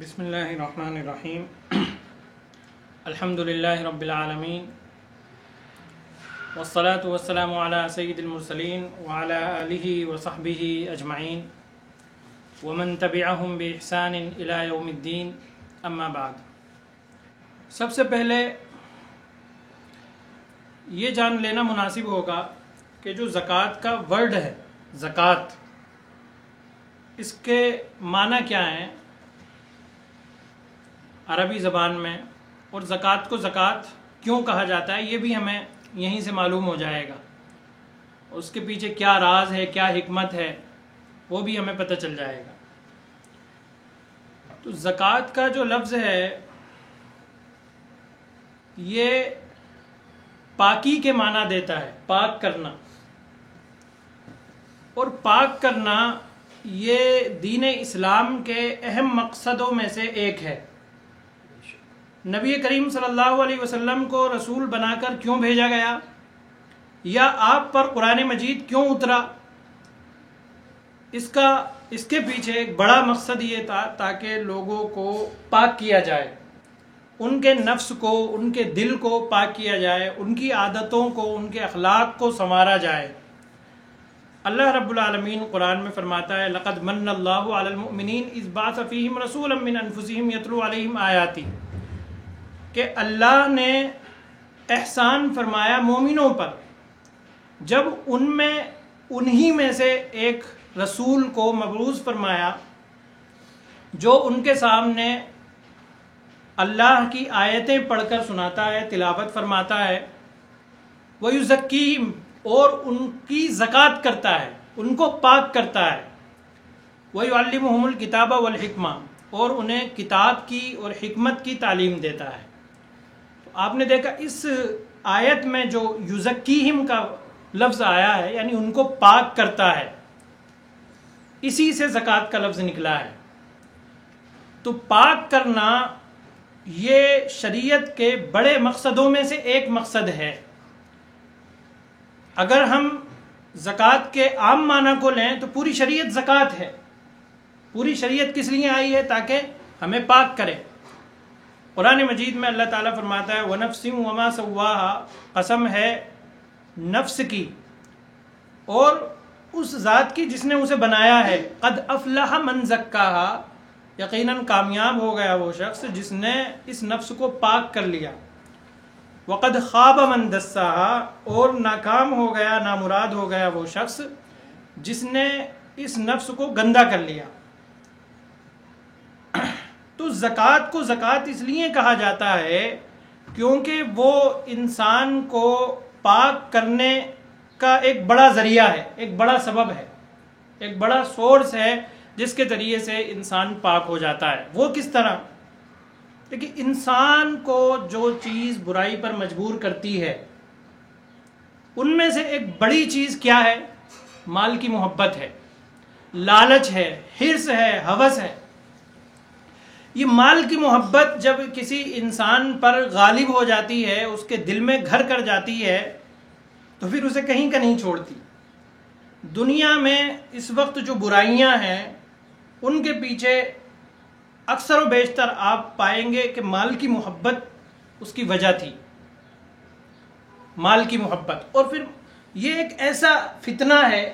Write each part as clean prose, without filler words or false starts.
بسم اللہ الرحمن الرحیم الحمد للہ رب العالمین والصلاة والسلام علی سید المرسلین وعلی آلہ وصحبہ اجمعین ومن تبعہم بإحسان الی یوم الدین اما بعد۔ سب سے پہلے یہ جان لینا مناسب ہوگا کہ جو زکوٰۃ کا ورڈ ہے، زکوٰۃ، اس کے معنی کیا ہیں عربی زبان میں، اور زکوٰۃ کو زکوٰۃ کیوں کہا جاتا ہے یہ بھی ہمیں یہیں سے معلوم ہو جائے گا۔ اس کے پیچھے کیا راز ہے، کیا حکمت ہے، وہ بھی ہمیں پتہ چل جائے گا۔ تو زکوٰۃ کا جو لفظ ہے یہ پاکی کے معنی دیتا ہے، پاک کرنا، اور پاک کرنا یہ دین اسلام کے اہم مقصدوں میں سے ایک ہے۔ نبی کریم صلی اللہ علیہ وسلم کو رسول بنا کر کیوں بھیجا گیا، یا آپ پر قرآن مجید کیوں اترا، اس کے پیچھے ایک بڑا مقصد یہ تھا تاکہ لوگوں کو پاک کیا جائے، ان کے نفس کو، ان کے دل کو پاک کیا جائے، ان کی عادتوں کو، ان کے اخلاق کو سنوارا جائے۔ اللہ رب العالمین قرآن میں فرماتا ہے لَقَدْ مَنَّ اللَّهُ عَلَى الْمُؤْمِنِينَ إِذْ بَعَثَ فِيهِمْ رَسُولًا مِّنْ أَنفُسِهِمْ يَتْلُو عَلَيْهِمْ آيَاتِهِ، کہ اللہ نے احسان فرمایا مومنوں پر جب ان میں انہی میں سے ایک رسول کو مبعوث فرمایا جو ان کے سامنے اللہ کی آیتیں پڑھ کر سناتا ہے، تلاوت فرماتا ہے، وَيُزَكِّيهِمْ، اور ان کی زکوٰۃ کرتا ہے، ان کو پاک کرتا ہے، وَيُعَلِّمُهُمُ الْكِتَابَ وَالْحِكْمَةَ، اور انہیں کتاب کی اور حکمت کی تعلیم دیتا ہے۔ تو آپ نے دیکھا اس آیت میں جو یزکیہم کا لفظ آیا ہے یعنی ان کو پاک کرتا ہے، اسی سے زکوٰۃ کا لفظ نکلا ہے۔ تو پاک کرنا یہ شریعت کے بڑے مقصدوں میں سے ایک مقصد ہے۔ اگر ہم زکوٰۃ کے عام معنی کو لیں تو پوری شریعت زکوٰۃ ہے۔ پوری شریعت کس لیے آئی ہے؟ تاکہ ہمیں پاک کرے۔ قرآن مجید میں اللہ تعالیٰ فرماتا ہے وَنَفْسٍ وَمَا سَوَّاهَا، قسم ہے نفس کی اور اس ذات کی جس نے اسے بنایا ہے، قَدْ أَفْلَحَ مَنْ زَكَّاهَا، یقیناً کامیاب ہو گیا وہ شخص جس نے اس نفس کو پاک کر لیا، وَقَدْ خَابَ مَنْ دَسَّاهَا، اور ناکام ہو گیا، نامراد ہو گیا وہ شخص جس نے اس نفس کو گندا کر لیا۔ تو زکوٰۃ کو زکوٰۃ اس لیے کہا جاتا ہے کیونکہ وہ انسان کو پاک کرنے کا ایک بڑا ذریعہ ہے، ایک بڑا سبب ہے، ایک بڑا سورس ہے جس کے ذریعے سے انسان پاک ہو جاتا ہے۔ وہ کس طرح؟ دیکھیں، انسان کو جو چیز برائی پر مجبور کرتی ہے ان میں سے ایک بڑی چیز کیا ہے؟ مال کی محبت ہے، لالچ ہے، حرص ہے، ہوس ہے۔ یہ مال کی محبت جب کسی انسان پر غالب ہو جاتی ہے، اس کے دل میں گھر کر جاتی ہے، تو پھر اسے کہیں کا نہیں چھوڑتی۔ دنیا میں اس وقت جو برائیاں ہیں ان کے پیچھے اکثر و بیشتر آپ پائیں گے کہ مال کی محبت اس کی وجہ تھی، مال کی محبت۔ اور پھر یہ ایک ایسا فتنہ ہے،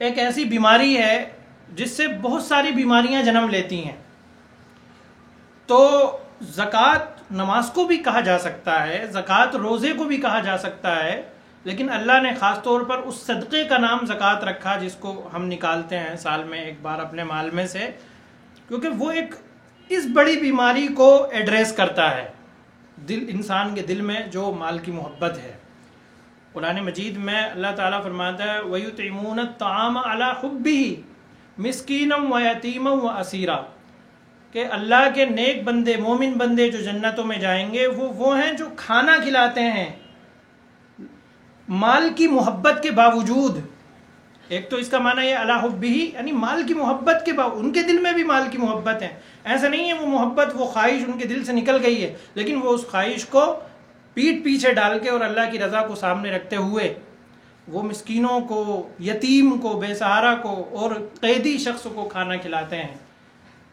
ایک ایسی بیماری ہے جس سے بہت ساری بیماریاں جنم لیتی ہیں۔ تو زکوٰۃ نماز کو بھی کہا جا سکتا ہے، زکوٰۃ روزے کو بھی کہا جا سکتا ہے، لیکن اللہ نے خاص طور پر اس صدقے کا نام زکوٰۃ رکھا جس کو ہم نکالتے ہیں سال میں ایک بار اپنے مال میں سے، کیونکہ وہ ایک اس بڑی بیماری کو ایڈریس کرتا ہے، انسان کے دل میں جو مال کی محبت ہے۔ قرآن مجید میں اللہ تعالیٰ فرماتا ہے وَيُطْعِمُونَ الطَّعَامَ عَلَى حُبِّهِ مِسْكِينًا وَيَتِيمًا وَأَسِيرًا، کہ اللہ کے نیک بندے، مومن بندے جو جنتوں میں جائیں گے وہ ہیں جو کھانا کھلاتے ہیں مال کی محبت کے باوجود۔ ایک تو اس کا معنی ہے علی حبہ، یعنی مال کی محبت کے باوجود ان کے دل میں بھی مال کی محبت ہے۔ ایسا نہیں ہے وہ محبت، وہ خواہش ان کے دل سے نکل گئی ہے، لیکن وہ اس خواہش کو پیٹ پیچھے ڈال کے اور اللہ کی رضا کو سامنے رکھتے ہوئے وہ مسکینوں کو، یتیم کو، بے سہارا کو اور قیدی شخص کو کھانا کھلاتے ہیں۔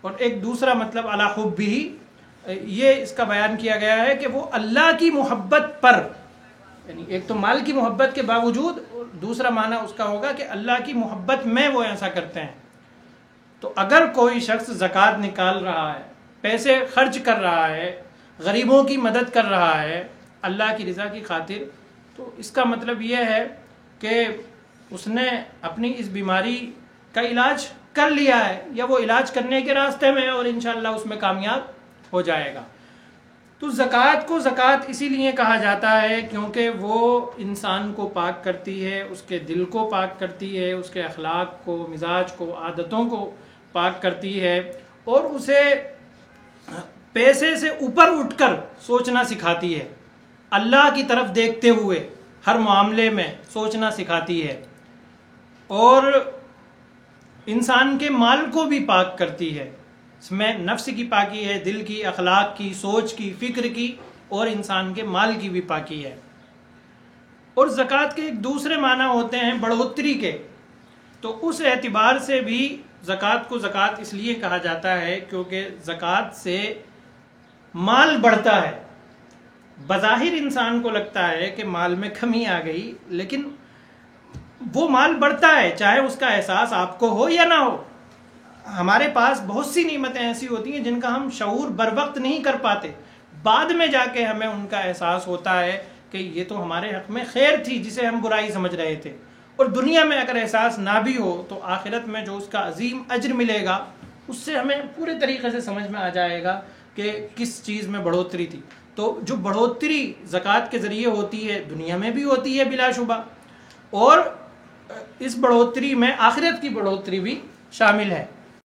اور ایک دوسرا مطلب علی حبہ، یہ اس کا بیان کیا گیا ہے کہ وہ اللہ کی محبت پر، یعنی ایک تو مال کی محبت کے باوجود، دوسرا معنی اس کا ہوگا کہ اللہ کی محبت میں وہ ایسا کرتے ہیں۔ تو اگر کوئی شخص زکوٰۃ نکال رہا ہے، پیسے خرچ کر رہا ہے، غریبوں کی مدد کر رہا ہے اللہ کی رضا کی خاطر، تو اس کا مطلب یہ ہے کہ اس نے اپنی اس بیماری کا علاج کر لیا ہے، یا وہ علاج کرنے کے راستے میں ہے، اور انشاءاللہ اس میں کامیاب ہو جائے گا۔ تو زکوٰۃ کو زکوٰۃ اسی لیے کہا جاتا ہے کیونکہ وہ انسان کو پاک کرتی ہے، اس کے دل کو پاک کرتی ہے، اس کے اخلاق کو، مزاج کو، عادتوں کو پاک کرتی ہے، اور اسے پیسے سے اوپر اٹھ کر سوچنا سکھاتی ہے، اللہ کی طرف دیکھتے ہوئے ہر معاملے میں سوچنا سکھاتی ہے، اور انسان کے مال کو بھی پاک کرتی ہے۔ اس میں نفس کی پاکی ہے، دل کی، اخلاق کی، سوچ کی، فکر کی، اور انسان کے مال کی بھی پاکی ہے۔ اور زکوٰۃ کے ایک دوسرے معنی ہوتے ہیں بڑھوتری کے، تو اس اعتبار سے بھی زکوٰۃ کو زکوٰۃ اس لیے کہا جاتا ہے کیونکہ زکوٰۃ سے مال بڑھتا ہے۔ بظاہر انسان کو لگتا ہے کہ مال میں کمی آ گئی، لیکن وہ مال بڑھتا ہے چاہے اس کا احساس آپ کو ہو یا نہ ہو۔ ہمارے پاس بہت سی نعمتیں ایسی ہوتی ہیں جن کا ہم شعور بر وقت نہیں کر پاتے، بعد میں جا کے ہمیں ان کا احساس ہوتا ہے کہ یہ تو ہمارے حق میں خیر تھی جسے ہم برائی سمجھ رہے تھے۔ اور دنیا میں اگر احساس نہ بھی ہو تو آخرت میں جو اس کا عظیم اجر ملے گا اس سے ہمیں پورے طریقے سے سمجھ میں آ جائے گا کہ کس چیز میں بڑھوتری تھی۔ تو جو بڑھوتری زکوٰۃ کے ذریعے ہوتی ہے دنیا میں بھی ہوتی ہے بلا شبہ، اور اس بڑھوتری میں آخرت کی بڑھوتری بھی شامل ہے۔